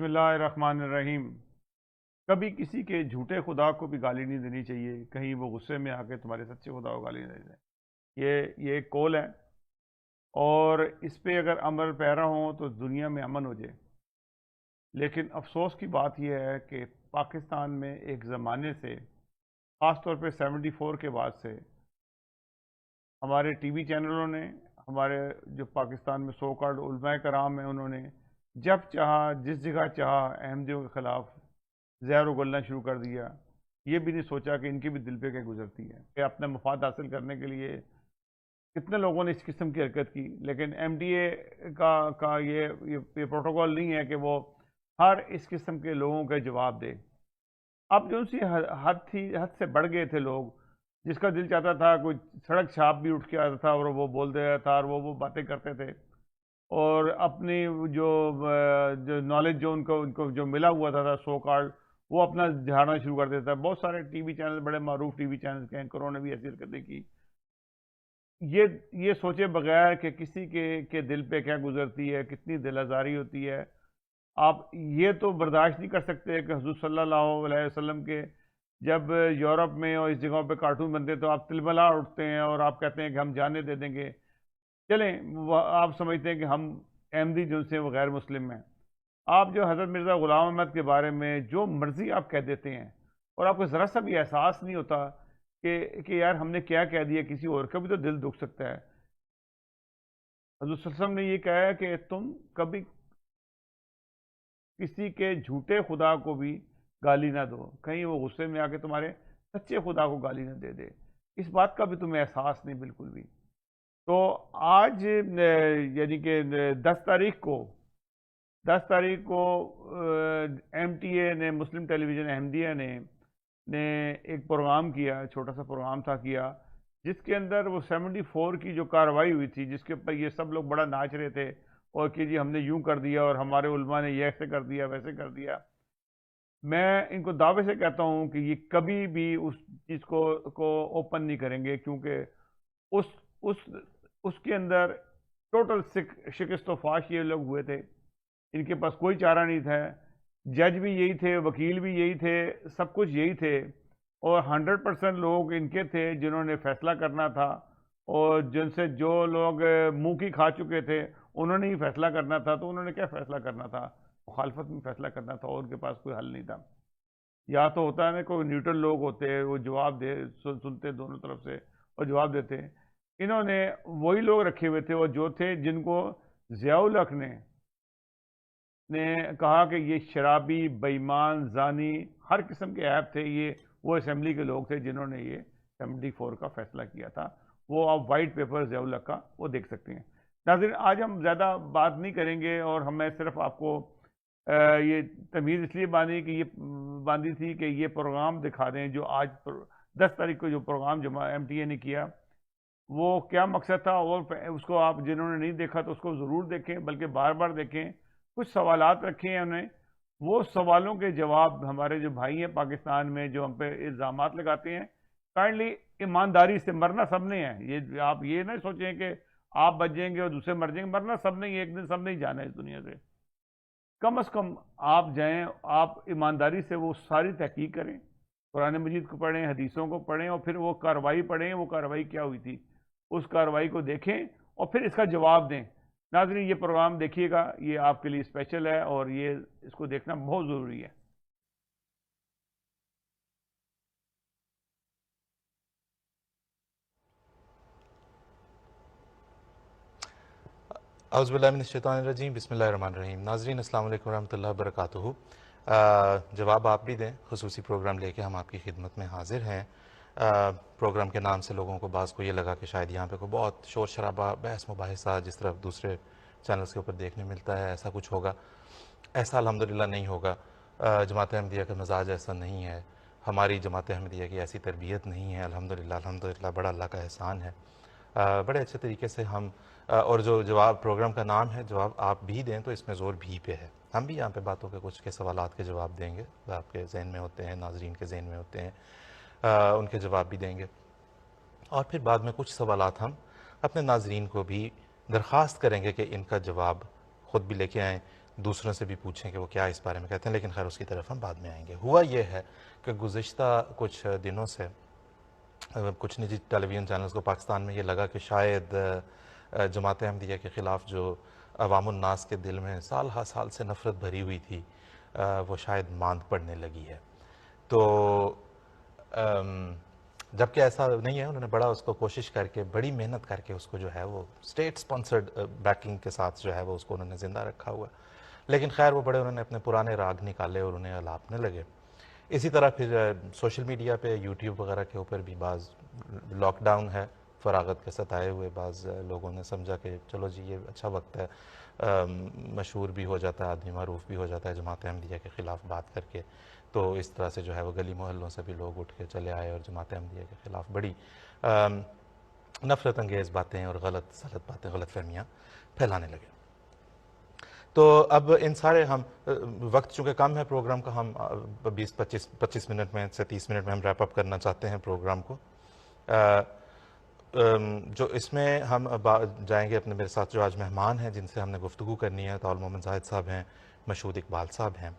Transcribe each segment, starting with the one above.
بسم اللہ الرحمن الرحیم۔ کبھی کسی کے جھوٹے خدا کو بھی گالی نہیں دینی چاہیے، کہیں وہ غصے میں آ کے تمہارے سچے خدا کو گالی نہ دے دیں۔ یہ ایک قول ہے، اور اس پہ اگر عمل پیرا ہوں تو دنیا میں امن ہو جائے۔ لیکن افسوس کی بات یہ ہے کہ پاکستان میں ایک زمانے سے، خاص طور پہ 74 کے بعد سے، ہمارے ٹی وی چینلوں نے، ہمارے جو پاکستان میں سو کالڈ علماء کرام ہیں، انہوں نے جب چاہا جس جگہ چاہا احمدیوں کے خلاف زہر اگلنا شروع کر دیا۔ یہ بھی نہیں سوچا کہ ان کے بھی دل پہ کیا گزرتی ہے، کہ اپنا مفاد حاصل کرنے کے لیے کتنے لوگوں نے اس قسم کی حرکت کی۔ لیکن ایم ڈی اے کا یہ پروٹوکول نہیں ہے کہ وہ ہر اس قسم کے لوگوں کا جواب دے۔ اب جو سی حد تھی، حد سے بڑھ گئے تھے لوگ، جس کا دل چاہتا تھا کوئی سڑک چھاپ بھی اٹھ کے آتا تھا اور وہ بول دیتا تھا، اور وہ باتیں کرتے تھے، اور اپنی جو نالج جو ان کو جو ملا ہوا تھا سو کارڈ، وہ اپنا جھاڑنا شروع کر دیتا ہے۔ بہت سارے ٹی وی چینل، بڑے معروف ٹی وی چینل کے اینکروں نے بھی ایسی حرکتیں کی۔ یہ سوچے بغیر کہ کسی کے دل پہ کیا گزرتی ہے، کتنی دل آزاری ہوتی ہے۔ آپ یہ تو برداشت نہیں کر سکتے کہ حضور صلی اللہ علیہ وسلم کے جب یورپ میں اور اس جگہوں پہ کارٹون بنتے تو آپ تلبلا اٹھتے ہیں اور آپ کہتے ہیں کہ ہم جانے دے دیں گے۔ چلیں، آپ سمجھتے ہیں کہ ہم احمدی جن سے وہ غیر مسلم ہیں۔ آپ جو حضرت مرزا غلام احمد کے بارے میں جو مرضی آپ کہہ دیتے ہیں، اور آپ کو ذرا سا بھی احساس نہیں ہوتا کہ یار ہم نے کیا کہہ دیا، کسی اور کا بھی تو دل دکھ سکتا ہے۔ حضور صلی اللہ علیہ وسلم نے یہ کہا ہے کہ تم کبھی کسی کے جھوٹے خدا کو بھی گالی نہ دو، کہیں وہ غصے میں آ کے تمہارے سچے خدا کو گالی نہ دے دے۔ اس بات کا بھی تمہیں احساس نہیں بالکل بھی۔ تو آج یعنی کہ 10 تاریخ کو ایم ٹی اے نے، مسلم ٹیلی ویژن احمدیہ نے ایک پروگرام کیا، چھوٹا سا پروگرام تھا کیا، جس کے اندر وہ 74 کی جو کارروائی ہوئی تھی، جس کے اوپر یہ سب لوگ بڑا ناچ رہے تھے، اور کہ جی ہم نے یوں کر دیا اور ہمارے علماء نے یہ ایسے کر دیا ویسے کر دیا۔ میں ان کو دعوے سے کہتا ہوں کہ یہ کبھی بھی اس چیز کو اوپن نہیں کریں گے، کیونکہ اس کے اندر ٹوٹل شکست و فاش یہ لوگ ہوئے تھے۔ ان کے پاس کوئی چارہ نہیں تھا، جج بھی یہی تھے، وکیل بھی یہی تھے، سب کچھ یہی تھے، اور 100% لوگ ان کے تھے جنہوں نے فیصلہ کرنا تھا، اور جن سے جو لوگ منہ کی کھا چکے تھے انہوں نے ہی فیصلہ کرنا تھا۔ تو انہوں نے کیا فیصلہ کرنا تھا؟ مخالفت میں فیصلہ کرنا تھا، اور ان کے پاس کوئی حل نہیں تھا۔ یا تو ہوتا ہے نا، کوئی نیوٹرل لوگ ہوتے، وہ جواب سنتے دونوں طرف سے اور جواب دیتے۔ انہوں نے وہی لوگ رکھے ہوئے تھے، اور جو تھے جن کو ضیاء الحق نے کہا کہ یہ شرابی، بےایمان، زانی، ہر قسم کے عیب تھے، یہ وہ اسمبلی کے لوگ تھے جنہوں نے یہ 74 کا فیصلہ کیا تھا۔ وہ آپ وائٹ پیپر ضیاء الحق کا وہ دیکھ سکتے ہیں۔ ناظرین، آج ہم زیادہ بات نہیں کریں گے، اور ہمیں صرف آپ کو یہ تمیز اس لیے باندھی تھی کہ یہ پروگرام دکھا دیں جو آج 10 تاریخ کو جو پروگرام ایم ٹی اے نے کیا، وہ کیا مقصد تھا، اور اس کو آپ جنہوں نے نہیں دیکھا تو اس کو ضرور دیکھیں، بلکہ بار بار دیکھیں۔ کچھ سوالات رکھے ہیں انہیں، وہ سوالوں کے جواب ہمارے جو بھائی ہیں پاکستان میں جو ہم پہ الزامات لگاتے ہیں، کائنڈلی ایمانداری سے، مرنا سب نے ہے۔ یہ آپ یہ نہ سوچیں کہ آپ بچ جائیں گے اور دوسرے مر جائیں گے، مرنا سب نے، ایک دن سب نے جانا ہے اس دنیا سے۔ کم از کم آپ جائیں، آپ ایمانداری سے وہ ساری تحقیق کریں، قرآن مجید کو پڑھیں، حدیثوں کو پڑھیں، اور پھر وہ کارروائی پڑھیں، وہ کارروائی کیا ہوئی تھی، اس کارروائی کو دیکھیں، اور پھر اس کا جواب دیں۔ ناظرین، یہ پروگرام دیکھیے گا، یہ آپ کے لیے اسپیشل ہے، اور یہ اس کو دیکھنا بہت ضروری ہے۔ اعوذ باللہ من الشیطان الرجیم، بسم اللہ الرحمن الرحیم۔ ناظرین السلام علیکم ورحمۃ اللہ وبرکاتہ۔ جواب آپ بھی دیں، خصوصی پروگرام لے کے ہم آپ کی خدمت میں حاضر ہیں۔ پروگرام کے نام سے لوگوں کو، بعض کو یہ لگا کہ شاید یہاں پہ کوئی بہت شور شرابہ، بحث مباحثہ جس طرح دوسرے چینلز کے اوپر دیکھنے ملتا ہے، ایسا کچھ ہوگا۔ ایسا الحمدللہ نہیں ہوگا۔ جماعت احمدیہ کا مزاج ایسا نہیں ہے، ہماری جماعت احمدیہ کی ایسی تربیت نہیں ہے، الحمدللہ بڑا اللہ کا احسان ہے۔ بڑے اچھے طریقے سے ہم، اور جو جواب پروگرام کا نام ہے جواب آپ بھی دیں، تو اس میں زور بھی پہ ہے۔ ہم بھی یہاں پہ باتوں کے کچھ کے سوالات کے جواب دیں گے، آپ کے ذہن میں ہوتے ہیں، ناظرین کے ذہن میں ہوتے ہیں، ان کے جواب بھی دیں گے۔ اور پھر بعد میں کچھ سوالات ہم اپنے ناظرین کو بھی درخواست کریں گے کہ ان کا جواب خود بھی لے کے آئیں، دوسروں سے بھی پوچھیں کہ وہ کیا اس بارے میں کہتے ہیں، لیکن خیر اس کی طرف ہم بعد میں آئیں گے۔ ہوا یہ ہے کہ گزشتہ کچھ دنوں سے کچھ نجی ٹیلی ویژن چینلز کو پاکستان میں یہ لگا کہ شاید جماعت احمدیہ کے خلاف جو عوام الناس کے دل میں سال ہا سال سے نفرت بھری ہوئی تھی وہ شاید ماند پڑنے لگی ہے۔ تو جبکہ ایسا نہیں ہے، انہوں نے بڑا اس کو کوشش کر کے، بڑی محنت کر کے اس کو جو ہے وہ اسٹیٹ سپانسرڈ بیکنگ کے ساتھ جو ہے وہ اس کو انہوں نے زندہ رکھا ہوا، لیکن خیر وہ بڑے انہوں نے اپنے پرانے راگ نکالے اور انہیں الاپنے لگے۔ اسی طرح پھر سوشل میڈیا پہ یوٹیوب وغیرہ کے اوپر بھی بعض لاک ڈاؤن ہے، فراغت کے ستائے ہوئے بعض لوگوں نے سمجھا کہ چلو جی یہ اچھا وقت ہے، مشہور بھی ہو جاتا ہے آدمی، معروف بھی ہو جاتا ہے جماعت احمدیہ کے خلاف بات کر کے، تو اس طرح سے جو ہے وہ گلی محلوں سے بھی لوگ اٹھ کے چلے آئے اور جماعت احمدیہ کے خلاف بڑی نفرت انگیز باتیں اور غلط باتیں، غلط فہمیاں پھیلانے لگے۔ تو اب ان سارے ہم وقت چونکہ کم ہے پروگرام کا، ہم 25 منٹ میں سے 30 منٹ میں ہم ریپ اپ کرنا چاہتے ہیں پروگرام کو۔ جو اس میں ہم جائیں گے اپنے، میرے ساتھ جو آج مہمان ہیں جن سے ہم نے گفتگو کرنی ہے، طاول محمد زاہد صاحب ہیں، مشہود اقبال صاحب ہیں۔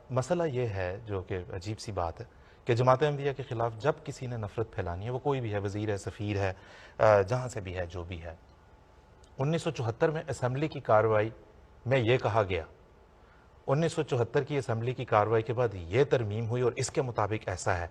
مسئلہ یہ ہے جو کہ عجیب سی بات ہے کہ جماعت احمدیہ کے خلاف جب کسی نے نفرت پھیلانی ہے، وہ کوئی بھی ہے، وزیر ہے، سفیر ہے، جہاں سے بھی ہے، جو بھی ہے۔ 1974 میں اسمبلی کی کارروائی میں یہ کہا گیا، 1974 کی اسمبلی کی کارروائی کے بعد یہ ترمیم ہوئی اور اس کے مطابق ایسا ہے۔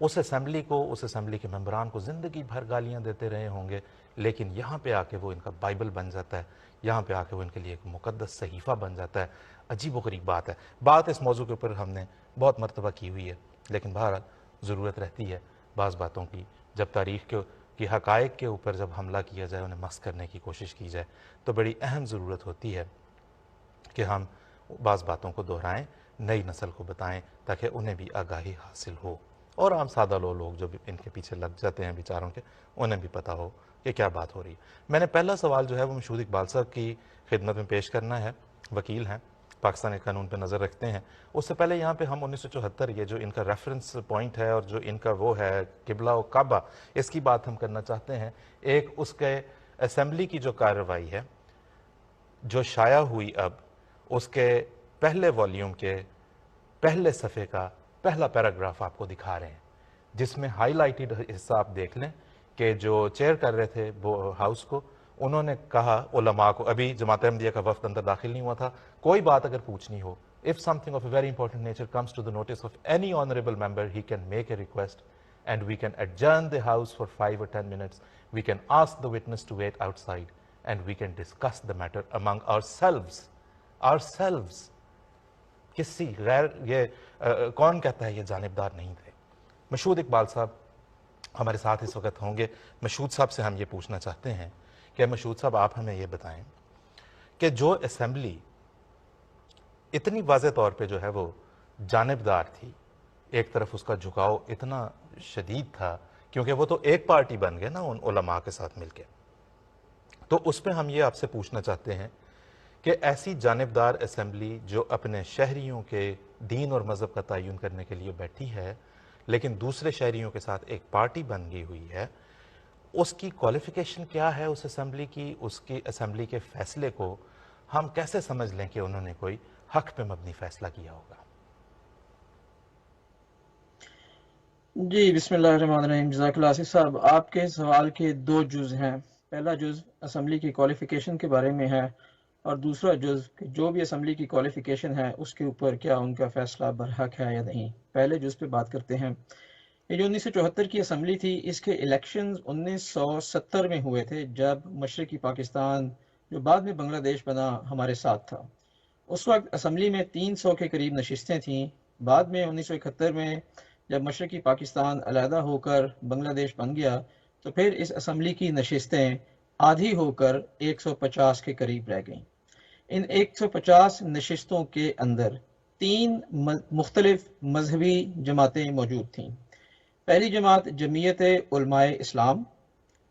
اس اسمبلی کے ممبران کو زندگی بھر گالیاں دیتے رہے ہوں گے، لیکن یہاں پہ آ کے وہ ان کا بائبل بن جاتا ہے، یہاں پہ آ کے وہ ان کے لیے ایک مقدس صحیفہ بن جاتا ہے۔ عجیب و غریب بات ہے۔ بات اس موضوع کے اوپر ہم نے بہت مرتبہ کی ہوئی ہے، لیکن بہرحال ضرورت رہتی ہے بعض باتوں کی، جب تاریخ کی حقائق کے اوپر جب حملہ کیا جائے، انہیں مسخ کرنے کی کوشش کی جائے، تو بڑی اہم ضرورت ہوتی ہے کہ ہم بعض باتوں کو دہرائیں، نئی نسل کو بتائیں، تاکہ انہیں بھی آگاہی حاصل ہو، اور عام سادہ لوگ جو بھی ان کے پیچھے لگ جاتے ہیں بیچاروں کے، انہیں بھی پتہ ہو کہ کیا بات ہو رہی ہے۔ میں نے پہلا سوال جو ہے وہ مشہود اقبال صاحب کی خدمت میں پیش کرنا ہے، وکیل ہیں، پاکستانی قانون پہ نظر رکھتے ہیں۔ اس سے پہلے یہاں پہ ہم 1974 یہ جو ان کا ریفرنس پوائنٹ ہے اور جو ان کا وہ ہے قبلہ و کعبہ، اس کی بات ہم کرنا چاہتے ہیں۔ ایک اس کے اسمبلی کی جو کارروائی ہے جو شائع ہوئی، اب اس کے پہلے والیوم کے پہلے صفحے کا پہلا پیراگراف آپ کو دکھا رہے ہیں، جس میں ہائی لائٹڈ حصہ آپ دیکھ لیں کہ جو چیئر کر رہے تھے ہاؤس کو، انہوں نے کہا علماء کو، ابھی جماعت احمدیہ کا وفد اندر داخل نہیں ہوا تھا، کوئی بات اگر پوچھنی ہو، if something of a very important nature comes to the notice of any honorable member, he can make a request and we can adjourn the house for 5 or 10 minutes. We can ask the witness to wait outside and we can discuss the matter among ourselves. کسی غیر، یہ کون کہتا ہے یہ جانبدار نہیں تھے؟ مشہود اقبال صاحب ہمارے ساتھ اس وقت ہوں گے۔ مشہود صاحب سے ہم یہ پوچھنا چاہتے ہیں کہ مشہود صاحب آپ ہمیں یہ بتائیں کہ جو اسمبلی اتنی واضح طور پہ جو ہے وہ جانبدار تھی، ایک طرف اس کا جھکاؤ اتنا شدید تھا، کیونکہ وہ تو ایک پارٹی بن گئے نا ان علماء کے ساتھ مل کے، تو اس پہ ہم یہ آپ سے پوچھنا چاہتے ہیں کہ ایسی جانبدار اسمبلی جو اپنے شہریوں کے دین اور مذہب کا تعین کرنے کے لیے بیٹھی ہے، لیکن دوسرے شہریوں کے ساتھ ایک پارٹی بن گئی ہوئی ہے، اس کی کوالیفیکیشن کیا ہے اس اسمبلی کی؟ اس کی اسمبلی کے فیصلے کو ہم کیسے سمجھ لیں کہ انہوں نے کوئی حق پہ مبنی فیصلہ کیا ہوگا؟ جی بسم اللہ الرحمن الرحیم۔ جزاک اللہ آصف صاحب، آپ کے سوال کے دو جز ہیں۔ پہلا جز اسمبلی کی کوالیفیکیشن کے بارے میں ہے، اور دوسرا جز کہ جو بھی اسمبلی کی کوالیفیکیشن ہے اس کے اوپر کیا ان کا فیصلہ برحق ہے یا نہیں۔ پہلے جز پہ بات کرتے ہیں۔ یہ جو 1974 کی اسمبلی تھی، اس کے الیکشنز 1970 میں ہوئے تھے، جب مشرقی پاکستان جو بعد میں بنگلہ دیش بنا ہمارے ساتھ تھا۔ اس وقت اسمبلی میں 300 کے قریب نشستیں تھیں۔ بعد میں 1971 میں جب مشرقی پاکستان علیحدہ ہو کر بنگلہ دیش بن گیا، تو پھر اس اسمبلی کی نشستیں آدھی ہو کر 150 کے قریب رہ گئیں۔ ان 150 نشستوں کے اندر 3 مختلف مذہبی جماعتیں موجود تھیں۔ پہلی جماعت جمعیت علماء اسلام،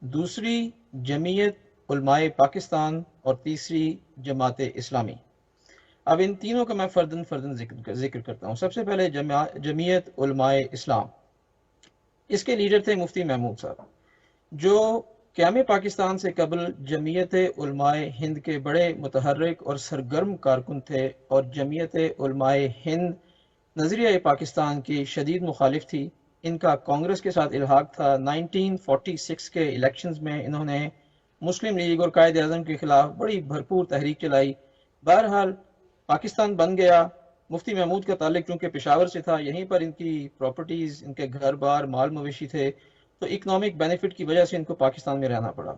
دوسری جمعیت علماء پاکستان، اور تیسری جماعت اسلامی۔ اب ان تینوں کا میں فردن ذکر کرتا ہوں۔ سب سے پہلے جمعیت علماء اسلام، اس کے لیڈر تھے مفتی محمود صاحب، جو قیام پاکستان سے قبل جمعیت علمائے ہند کے بڑے متحرک اور سرگرم کارکن تھے، اور جمعیت علمائے ہند نظریہ پاکستان کی شدید مخالف تھی۔ ان کا کانگریس کے ساتھ الحاق تھا۔ 1946 کے الیکشنز میں انہوں نے مسلم لیگ اور قائد اعظم کے خلاف بڑی بھرپور تحریک چلائی۔ بہرحال پاکستان بن گیا۔ مفتی محمود کا تعلق چونکہ پشاور سے تھا، یہیں پر ان کی پراپرٹیز، ان کے گھر بار، مال مویشی تھے، تو اکنامک بینیفٹ کی وجہ سے ان کو پاکستان میں رہنا پڑا۔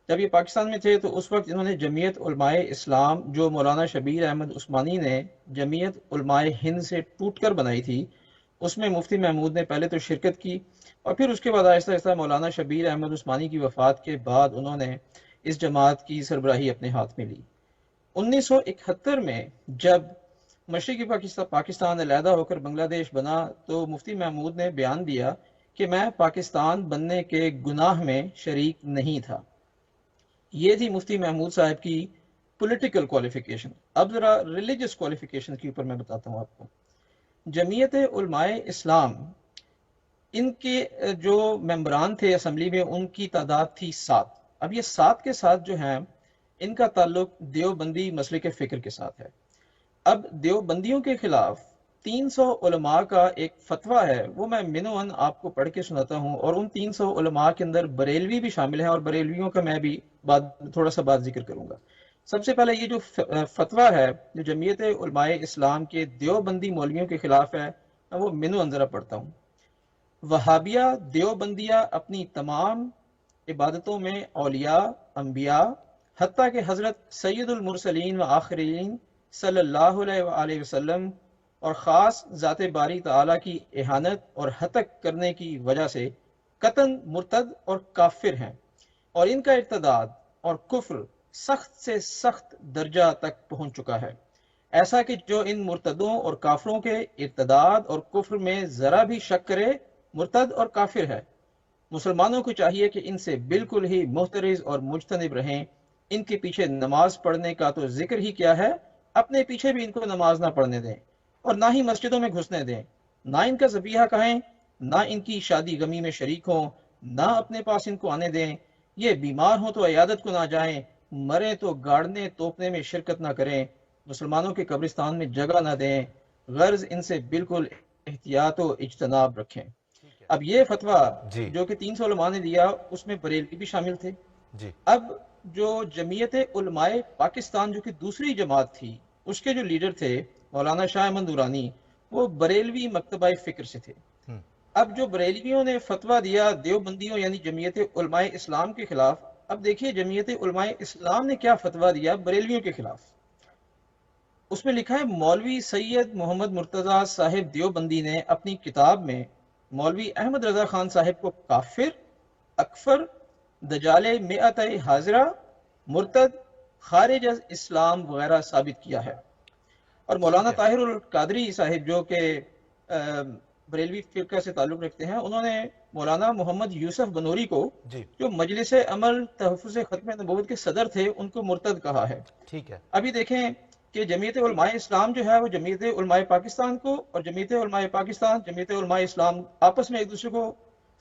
جب یہ پاکستان میں تھے تو اس وقت انہوں نے جمعیت علمائے اسلام، جو مولانا شبیر احمد عثمانی نے جمعیت علمائے ہند سے ٹوٹ کر بنائی تھی، اس میں مفتی محمود نے پہلے تو شرکت کی، اور پھر اس کے بعد آہستہ آہستہ مولانا شبیر احمد عثمانی کی وفات کے بعد انہوں نے اس جماعت کی سربراہی اپنے ہاتھ میں لی۔ 1971 میں جب مشرقی پاکستان علیحدہ ہو کر بنگلہ دیش بنا تو مفتی محمود نے بیان دیا کہ میں پاکستان بننے کے گناہ میں شریک نہیں تھا۔ یہ تھی مفتی محمود صاحب کی پولیٹیکل کوالیفیکیشن۔ اب ذرا ریلیجس کوالیفیکیشن کے اوپر میں بتاتا ہوں آپ کو۔ جمعیت علمائے اسلام، ان کے جو ممبران تھے اسمبلی میں، ان کی تعداد تھی 7۔ اب یہ 7 کے ساتھ جو ہیں، ان کا تعلق دیوبندی مسلک فکر کے ساتھ ہے۔ اب دیوبندیوں کے خلاف 300 علماء کا ایک فتویٰ ہے، وہ میں منوان آپ کو پڑھ کے سناتا ہوں، اور ان 300 علماء کے اندر بریلوی بھی شامل ہیں، اور بریلویوں کا میں بھی تھوڑا سا بات ذکر کروں گا۔ سب سے پہلے یہ جو فتویٰ ہے جو جمعیت علمائے اسلام کے دیوبندی مولویوں کے خلاف ہے، میں وہ منوان ذرا پڑھتا ہوں۔ وہابیہ دیوبندیہ اپنی تمام عبادتوں میں اولیاء، انبیاء، حتیٰ کہ حضرت سید المرسلین و آخرین صلی اللہ علیہ وآلہ وسلم اور خاص ذات باری تعالیٰ کی اہانت اور ہتک کرنے کی وجہ سے قطعاً مرتد اور کافر ہیں، اور ان کا ارتداد اور کفر سخت سے سخت درجہ تک پہنچ چکا ہے، ایسا کہ جو ان مرتدوں اور کافروں کے ارتداد اور کفر میں ذرا بھی شک کرے، مرتد اور کافر ہے۔ مسلمانوں کو چاہیے کہ ان سے بالکل ہی محترز اور مجتنب رہیں۔ ان کے پیچھے نماز پڑھنے کا تو ذکر ہی کیا ہے، اپنے پیچھے بھی ان کو نماز نہ پڑھنے دیں، اور نہ ہی مسجدوں میں گھسنے دیں، نہ ان کا ذبیحہ کہیں، نہ ان کی شادی غمی میں شریک ہوں، نہ اپنے پاس ان کو آنے دیں۔ یہ بیمار ہوں تو عیادت کو نہ جائیں، مریں تو گاڑنے توپنے میں شرکت نہ کریں، مسلمانوں کے قبرستان میں جگہ نہ دیں، غرض ان سے بالکل احتیاط و اجتناب رکھیں۔ اب یہ فتویٰ جی جو کہ 300 علماء نے دیا، اس میں بریلوی بھی شامل تھے۔ جی اب جو جمعیت علماء پاکستان جو کہ دوسری جماعت تھی، اس کے جو لیڈر تھے مولانا شاہ احمد دورانی، وہ بریلوی مکتبہ فکر سے تھے۔ اب جو بریلویوں نے فتویٰ دیا دیوبندیوں یعنی جمعیت علماء اسلام کے خلاف، اب دیکھیے جمعیت علماء اسلام نے کیا فتویٰ دیا بریلویوں کے خلاف۔ اس میں لکھا ہے مولوی سید محمد مرتضیٰ صاحب دیوبندی نے اپنی کتاب میں مولوی احمد رضا خان صاحب کو کافر، اکفر، دجال مئت حاضرہ، مرتد، خارج از اسلام وغیرہ ثابت کیا ہے۔ اور مولانا طاہر القادری صاحب جو کہ بریلوی فرقہ سے تعلق رکھتے ہیں، انہوں نے مولانا محمد یوسف بنوری کو جو مجلس عمل تحفظ ختم نبوت کے صدر تھے، ان کو مرتد کہا ہے۔ ٹھیک ہے، ابھی دیکھیں کہ جمعیت علماء اسلام جو ہے وہ جمعیت علماء پاکستان کو، اور جمعیت علماء پاکستان جمعیت علماء اسلام آپس میں ایک دوسرے کو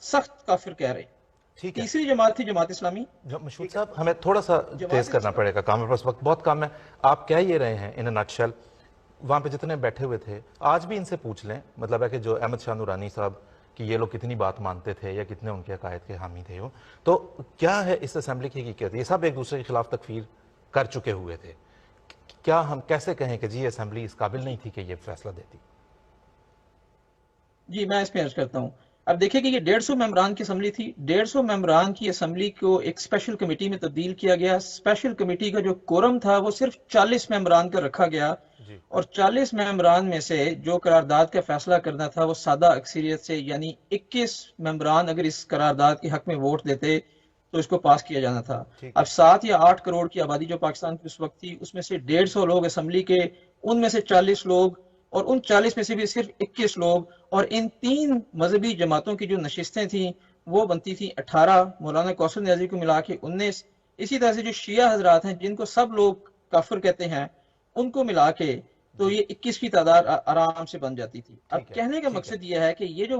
سخت کافر کہہ رہے ہیں۔ تیسری جماعت تھی جماعت اسلامی۔ مشہود صاحب ہمیں تھوڑا سا تیز کرنا پڑے گا، کام پاس وقت بہت کم ہے۔ آپ کہہ یہ رہے ہیں ان اے نٹ شیل، وہاں پہ جتنے بیٹھے ہوئے تھے آج بھی ان سے پوچھ لیں، مطلب ہے کہ جو احمد شاہ نورانی صاحب کہ یہ لوگ کتنی بات مانتے تھے یا کتنے ان کے عقائد کے حامی تھے، تو کیا ہے اس اسمبلی کی حقیقت؟ یہ سب ایک دوسرے کے خلاف تکفیر کر چکے ہوئے تھے، کیا ہم کیسے کہیں کہ جی اسمبلی اس قابل نہیں تھی کہ یہ فیصلہ دیتی؟ جی میں اس پہ عرض کرتا ہوں۔ اب دیکھیں کہ یہ 150 ممبران کی اسمبلی تھی، 150 ممبران کی اسمبلی کو ایک اسپیشل کمیٹی میں تبدیل کیا گیا۔ اسپیشل کمیٹی کا جو کورم تھا وہ صرف 40 ممبران کا رکھا گیا، اور 40 ممبران میں سے جو قرارداد کا فیصلہ کرنا تھا وہ سادہ اکثریت سے، یعنی 21 ممبران اگر اس قرارداد کے حق میں ووٹ دیتے تو اس کو پاس کیا جانا تھا۔ اب 7 یا 8 کروڑ کی آبادی جو پاکستان کی اس وقت تھی، اس میں سے 150 لوگ اسمبلی کے، ان میں سے 40 لوگ، اور ان 40 میں سے بھی صرف 21 لوگ، اور ان 3 مذہبی جماعتوں کی جو نشستیں تھیں وہ بنتی تھیں 18، مولانا کوثر نیازی کو ملا کے 19، اسی طرح سے جو شیعہ حضرات ہیں جن کو سب لوگ کافر کہتے ہیں ان کو ملا کے تو یہ 21 کی تعداد آرام سے بن جاتی تھی۔ اب کہنے کا مقصد یہ ہے کہ یہ جو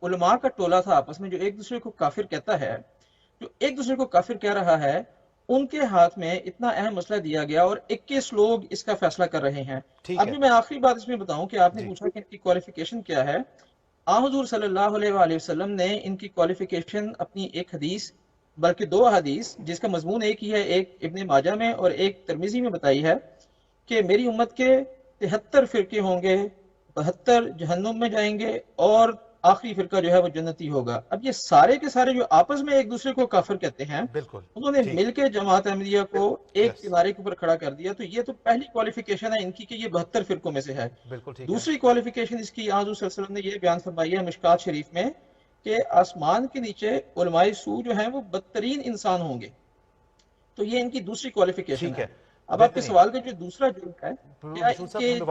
علماء کا ٹولہ تھا آپس میں جو ایک دوسرے کو کافر کہتا ہے، جو ایک دوسرے کو کافر کہہ رہا ہے، ان کے ہاتھ میں اتنا اہم مسئلہ دیا گیا اور 21 لوگ اس کا فیصلہ کر رہے ہیں۔ ٹھیک ہے ابھی میں آخری بات اس میں بتاؤں کہ آپ نے جی پوچھا کہ ان کی کوالیفیکیشن کیا ہے۔ حضور صلی اللہ علیہ وآلہ وسلم نے ان کی کوالیفیکیشن اپنی ایک حدیث، بلکہ دو حدیث جس کا مضمون ایک ہی ہے، ایک ابن ماجہ میں اور ایک ترمذی میں بتائی ہے کہ میری امت کے 73 فرقے ہوں گے، 72 جہنم میں جائیں گے اور آخری فرقہ جو ہے وہ جنتی ہوگا۔ اب یہ سارے کے سارے جو آپس میں ایک دوسرے کو کافر کہتے ہیں، بالکل انہوں نے ٹھیک مل کے جماعت احمدیہ کو ایک یس کنارے کے اوپر کھڑا کر دیا۔ تو یہ تو پہلی کوالیفیکیشن ہے ان کی کہ یہ 72 فرقوں میں سے ہے۔ بالکل ٹھیک ہے دوسری کوالیفیکیشن اس کی حضور صلی اللہ علیہ وسلم نے یہ بیان فرمائی ہے مشکات شریف میں کہ آسمان کے نیچے علماء سو جو ہیں وہ بدترین انسان ہوں گے۔ تو یہ ان کی دوسری کوالیفیکیشن ٹھیک ہے۔ ہے اب آپ کے بہترین سوال کا جو دوسرا جرم ہے، کیا ان مشہور صاحب کے ہم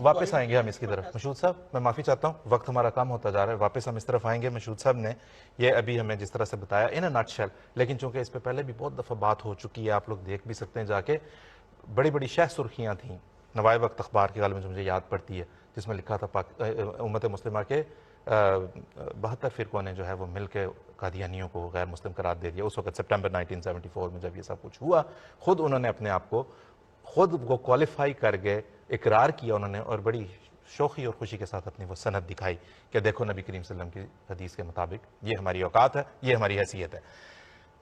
واپس آئیں گے ہم اس کی طرف۔ مشہور صاحب میں معافی چاہتا ہوں، وقت ہمارا کم ہوتا جا رہا ہے، واپس ہم اس طرف آئیں گے۔ مشہور صاحب نے یہ ابھی ہمیں جس طرح سے بتایا ان اے نٹ شیل، لیکن چونکہ اس پہ پہلے بھی بہت دفعہ بات ہو چکی ہے، آپ لوگ دیکھ بھی سکتے ہیں جا کے، بڑی بڑی شہ سرخیاں تھیں نوائے وقت اخبار کی غالباً مجھے یاد پڑتی ہے، جس میں لکھا تھا امت مسلمہ کے 72 فرقوں نے جو ہے وہ مل کے قادیانیوں کو غیر مسلم قرار دے دیا۔ اس وقت سپٹمبر 1974 میں جب یہ سب کچھ ہوا، خود انہوں نے اپنے آپ کو خود وہ کوالیفائی کر گئے، اقرار کیا انہوں نے، اور بڑی شوخی اور خوشی کے ساتھ اپنی وہ سند دکھائی کہ دیکھو نبی کریم صلی اللہ علیہ وسلم کی حدیث کے مطابق یہ ہماری اوقات ہے، یہ ہماری حیثیت ہے۔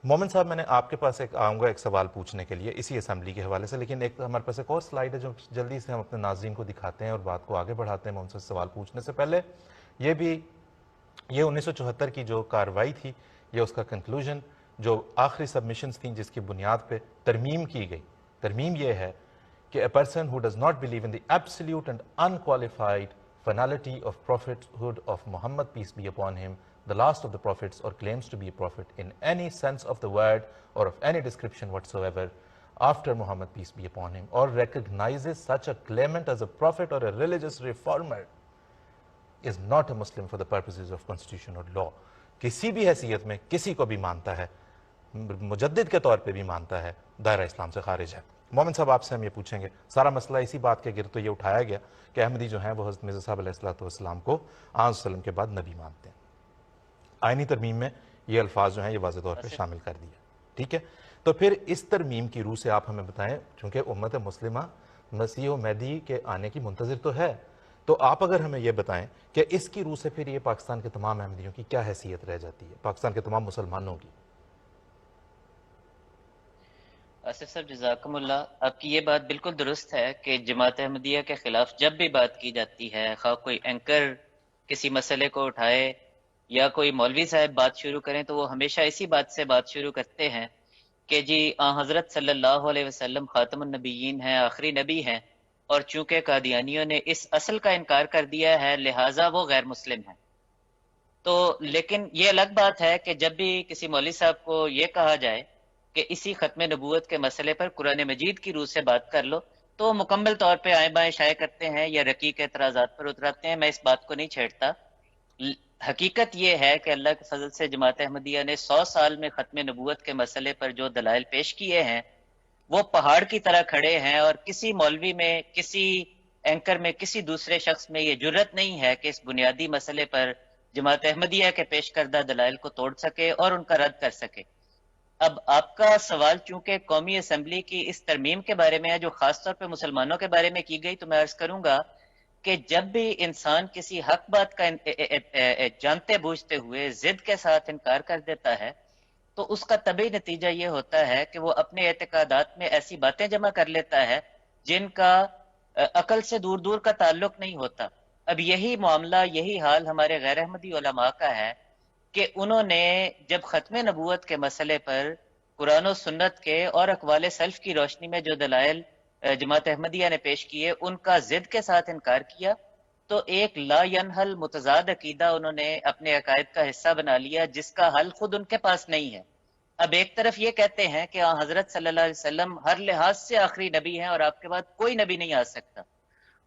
مومن صاحب میں نے آپ کے پاس آؤں گا ایک سوال پوچھنے کے لیے اسی اسمبلی کے حوالے سے، لیکن ایک ہمارے پاس ایک اور سلائیڈ ہے جو جلدی سے ہم اپنے ناظرین کو دکھاتے ہیں اور بات کو آگے بڑھاتے ہیں۔ مومن صاحب سوال پوچھنے سے پہلے یہ 1974 کی جو کارروائی تھی، یہ اس کا کنکلوژن جو آخری سبمیشنز تھیں جس کی بنیاد پہ ترمیم کی گئی، ترمیم یہ ہے کہ a person who does not believe in the absolute and unqualified finality of prophethood of Muhammad, peace be upon him, the last of the prophets, or claims to be a prophet in any sense of the word or of any description whatsoever after Muhammad, peace be upon him, or recognizes such a claimant as a prophet or a religious reformer is not a Muslim for the purposes of constitution or law. کسی بھی حیثیت میں کسی کو بھی مانتا ہے، مجدد کے طور پہ بھی مانتا ہے، دائرہ اسلام سے خارج ہے۔ مومن صاحب آپ سے ہم یہ پوچھیں گے، سارا مسئلہ اسی بات کے گرد تو یہ اٹھایا گیا کہ احمدی جو ہیں وہ حضرت مرزا صاحب علیہ السلام کو آن وسلم کے بعد نبی مانتے ہیں۔ آئینی ترمیم میں یہ الفاظ جو ہیں یہ واضح طور پہ شامل کر دیا، ٹھیک ہے؟ تو پھر اس ترمیم کی روح سے آپ ہمیں بتائیں، چونکہ امت مسلمہ مسیح و مہدی کے آنے کی منتظر تو ہے، تو آپ اگر ہمیں یہ بتائیں کہ اس کی روح سے پھر یہ پاکستان کے تمام احمدیوں کی کیا حیثیت رہ جاتی ہے، پاکستان کے تمام مسلمانوں کی؟ آصف صاحب جزاکم اللہ، آپ کی یہ بات بالکل درست ہے کہ جماعت احمدیہ کے خلاف جب بھی بات کی جاتی ہے، خواہ کوئی اینکر کسی مسئلے کو اٹھائے یا کوئی مولوی صاحب بات شروع کریں، تو وہ ہمیشہ اسی بات سے بات شروع کرتے ہیں کہ جی حضرت صلی اللہ علیہ وسلم خاتم النبیین ہیں، آخری نبی ہیں، اور چونکہ قادیانیوں نے اس اصل کا انکار کر دیا ہے لہٰذا وہ غیر مسلم ہیں۔ تو لیکن یہ الگ بات ہے کہ جب بھی کسی مولوی صاحب کو یہ کہا جائے کہ اسی ختم نبوت کے مسئلے پر قرآن مجید کی روح سے بات کر لو، تو وہ مکمل طور پہ آئیں بائیں شائع کرتے ہیں یا رقیق اعتراضات پر اتراتے ہیں۔ میں اس بات کو نہیں چھیڑتا، حقیقت یہ ہے کہ اللہ کے فضل سے جماعت احمدیہ نے 100 سال میں ختم نبوت کے مسئلے پر جو دلائل پیش کیے ہیں وہ پہاڑ کی طرح کھڑے ہیں، اور کسی مولوی میں، کسی اینکر میں، کسی دوسرے شخص میں یہ جرت نہیں ہے کہ اس بنیادی مسئلے پر جماعت احمدیہ کے پیش کردہ دلائل کو توڑ سکے اور ان کا رد کر سکے۔ اب آپ کا سوال چونکہ قومی اسمبلی کی اس ترمیم کے بارے میں ہے جو خاص طور پہ مسلمانوں کے بارے میں کی گئی، تو میں عرض کروں گا کہ جب بھی انسان کسی حق بات کا جانتے بوجھتے ہوئے ضد کے ساتھ انکار کر دیتا ہے تو اس کا طبعی نتیجہ یہ ہوتا ہے کہ وہ اپنے اعتقادات میں ایسی باتیں جمع کر لیتا ہے جن کا عقل سے دور دور کا تعلق نہیں ہوتا۔ اب یہی معاملہ، یہی حال ہمارے غیر احمدی علماء کا ہے کہ انہوں نے جب ختم نبوت کے مسئلے پر قرآن و سنت کے اور اقوال سلف کی روشنی میں جو دلائل جماعت احمدیہ نے پیش کیے ان کا ضد کے ساتھ انکار کیا، تو ایک لا ینحل متضاد عقیدہ انہوں نے اپنے عقائد کا حصہ بنا لیا جس کا حل خود ان کے پاس نہیں ہے۔ اب ایک طرف یہ کہتے ہیں کہ حضرت صلی اللہ علیہ وسلم ہر لحاظ سے آخری نبی ہیں اور آپ کے بعد کوئی نبی نہیں آ سکتا،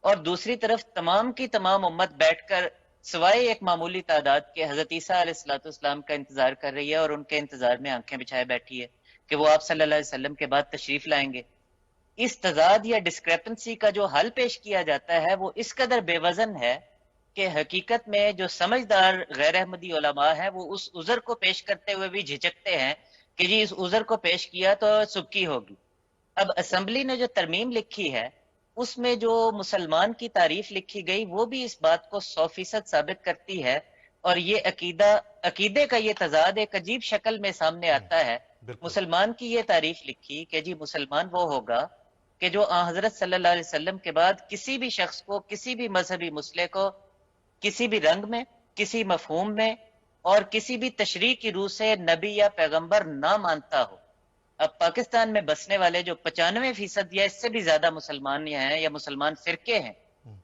اور دوسری طرف تمام کی تمام امت بیٹھ کر سوائے ایک معمولی تعداد کے حضرت عیسیٰ علیہ السلام کا انتظار کر رہی ہے اور ان کے انتظار میں آنکھیں بچھائے بیٹھی ہے کہ وہ آپ صلی اللہ علیہ وسلم کے بعد تشریف لائیں گے۔ اس تضاد یا ڈسکریپنسی کا جو حل پیش کیا جاتا ہے وہ اس قدر بے وزن ہے کہ حقیقت میں جو سمجھدار غیر احمدی علماء ہیں وہ اس عذر کو پیش کرتے ہوئے بھی جھجکتے ہیں کہ جی اس عذر کو پیش کیا تو سبکی ہوگی. اب اسمبلی نے جو ترمیم لکھی ہے اس میں جو مسلمان کی تعریف لکھی گئی وہ بھی اس بات کو 100% ثابت کرتی ہے، اور یہ عقیدے کا یہ تضاد ایک عجیب شکل میں سامنے آتا ہے. بالکل مسلمان کی یہ تعریف لکھی کہ جی مسلمان وہ ہوگا کہ جو آن حضرت صلی اللہ علیہ وسلم کے بعد کسی بھی شخص کو، کسی بھی مذہبی مسئلے کو کسی بھی رنگ میں، کسی مفہوم میں اور کسی بھی تشریح کی روح سے نبی یا پیغمبر نہ مانتا ہو. اب پاکستان میں بسنے والے جو 95% یا اس سے بھی زیادہ مسلمان ہیں یا مسلمان فرقے ہیں،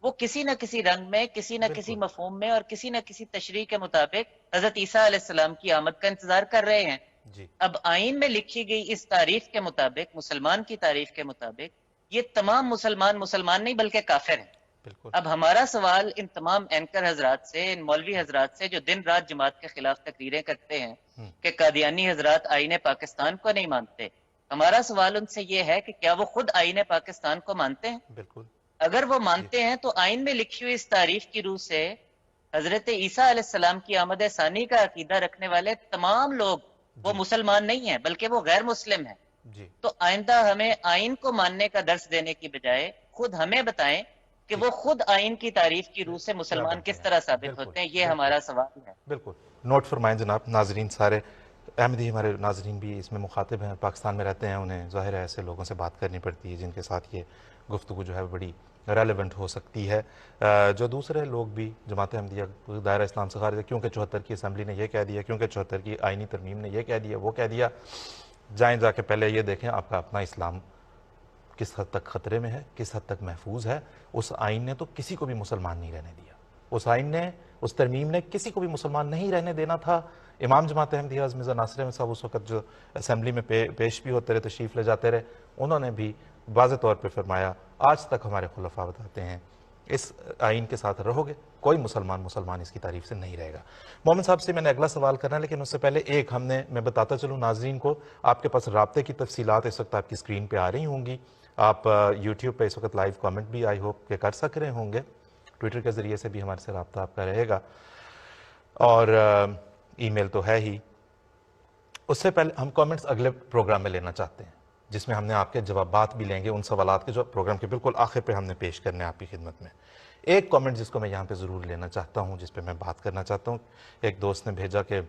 وہ کسی نہ کسی رنگ میں، کسی نہ کسی بالکل مفہوم میں اور کسی نہ کسی تشریح کے مطابق حضرت عیسیٰ علیہ السلام کی آمد کا انتظار کر رہے ہیں. جی اب آئین میں لکھی گئی اس تعریف کے مطابق، مسلمان کی تعریف کے مطابق، یہ تمام مسلمان نہیں بلکہ کافر ہیں. بالکل اب ہمارا سوال ان تمام اینکر حضرات سے، ان مولوی حضرات سے جو دن رات جماعت کے خلاف تقریریں کرتے ہیں کہ قادیانی حضرات آئین پاکستان کو نہیں مانتے، ہمارا سوال ان سے یہ ہے کہ کیا وہ خود آئین پاکستان کو مانتے ہیں؟ بالکل اگر وہ مانتے ہیں تو آئین میں لکھی ہوئی اس تعریف کی روح سے حضرت عیسیٰ علیہ السلام کی آمد ثانی کا عقیدہ رکھنے والے تمام لوگ وہ مسلمان نہیں ہیں بلکہ وہ غیر مسلم ہیں. جی تو آئندہ ہمیں آئین کو ماننے کا درس دینے کی بجائے خود ہمیں بتائیں کہ وہ خود آئین کی تعریف کی روح سے مسلمان کس طرح ثابت ہوتے ہیں. یہ ہمارا سوال ہے. بالکل نوٹ فرمائیں جناب. ناظرین سارے احمدی ہمارے ناظرین بھی اس میں مخاطب ہیں، پاکستان میں رہتے ہیں، انہیں ظاہر ہے ایسے لوگوں سے بات کرنی پڑتی ہے جن کے ساتھ یہ گفتگو جو ہے بڑی ریلیونٹ ہو سکتی ہے. جو دوسرے لوگ بھی جماعت احمدیہ دائرہ اسلام سے خارج ہے، کیونکہ 74 کی اسمبلی نے یہ کہہ دیا، کیونکہ 74 کی آئینی ترمیم نے یہ کہہ دیا، وہ کہہ دیا. جائیں جا کے پہلے یہ دیکھیں آپ کا اپنا اسلام کس حد تک خطرے میں ہے، کس حد تک محفوظ ہے. اس آئین نے تو کسی کو بھی مسلمان نہیں رہنے دیا. اس آئین نے، اس ترمیم نے کسی کو بھی مسلمان نہیں رہنے دینا تھا. امام جماعت احمدیہ مرزا ناصر احمد صاحب اس وقت جو اسمبلی میں پیش بھی ہوتے رہے، تشریف لے جاتے رہے، انہوں نے بھی واضح طور پہ فرمایا آج تک ہمارے خلفاء بتاتے ہیں اس آئین کے ساتھ رہو گے کوئی مسلمان اس کی تعریف سے نہیں رہے گا. محمد صاحب سے میں نے اگلا سوال کرنا ہے، لیکن اس سے پہلے ایک میں بتاتا چلوں ناظرین کو، آپ کے پاس رابطے کی تفصیلات اس وقت آپ کی اسکرین پہ آ رہی ہوں گی. آپ یوٹیوب پہ اس وقت لائیو کامنٹ بھی آئی ہوپ کہ کر سک رہے ہوں گے. ٹویٹر کے ذریعے سے بھی ہمارے سے رابطہ آپ کا رہے گا، اور ای میل تو ہے ہی. اس سے پہلے ہم کامنٹس اگلے پروگرام میں لینا چاہتے ہیں جس میں ہم نے آپ کے جوابات بھی لیں گے ان سوالات کے جو پروگرام کے بالکل آخر پہ ہم نے پیش کرنے آپ کی خدمت میں. ایک کامنٹ جس کو میں یہاں پہ ضرور لینا چاہتا ہوں، جس پہ میں بات کرنا چاہتا ہوں. ایک دوست نے بھیجا کہ